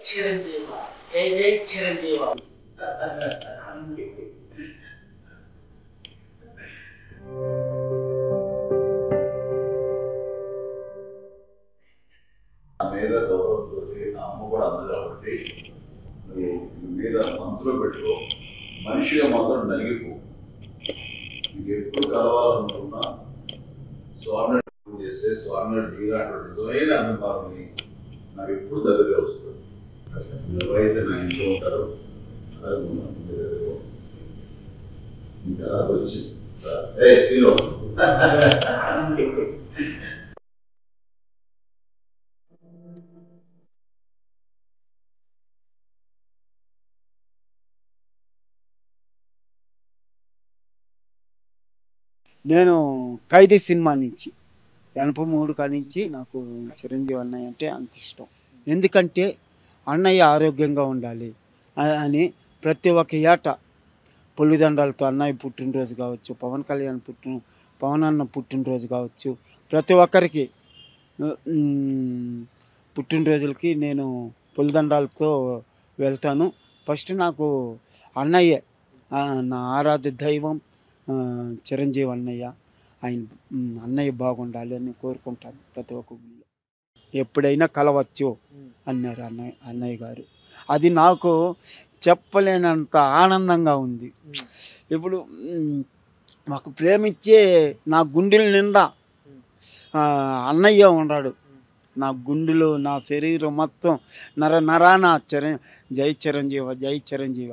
చిరంజీవ జై జై చిరంజీవ. మీద గౌరవంతో అమ్మ కూడా అన్నది కాబట్టి నువ్వు మీద మనసులో పెట్టుకో, మనిషిగా మాత్రం నలిగిపో. నీకు ఎప్పుడు కలవాలనుకున్నా స్వామి చేస్తే స్వామి నీలాంటి నిజమైన అభిమానుని నాకు ఎప్పుడు దగ్గరగా వస్తుంది. ఎవరైతే నా ఇంట్లో ఉంటారో ఇంకా వచ్చి నేను ఖైదీ సినిమా నుంచి 83 కాడి నుంచి నాకు చిరంజీవి అన్నయ్య అంటే అంత ఇష్టం. ఎందుకంటే అన్నయ్య ఆరోగ్యంగా ఉండాలి అని ప్రతి ఒక్క ఏట పులిదండాలతో అన్నయ్య పుట్టినరోజు కావచ్చు, పవన్ అన్న పుట్టినరోజు కావచ్చు, ప్రతి ఒక్కరికి పుట్టినరోజులకి నేను పులిదండాలతో వెళ్తాను. ఫస్ట్ నాకు అన్నయ్యే నా ఆరాధ్య దైవం చిరంజీవి అన్నయ్య. అన్నయ్య బాగుండాలి అని కోరుకుంటాను ప్రతి ఒక్క గుళ్ళు. ఎప్పుడైనా కలవచ్చు అన్నారు అన్నయ్య గారు. అది నాకు చెప్పలేనంత ఆనందంగా ఉంది. ఇప్పుడు మాకు ప్రేమించే నా గుండెల నిండా అన్నయ్య ఉన్నాడు. నా గుండెలో నా శరీరం మొత్తం నరాన జై చిరంజీవి జై చిరంజీవి.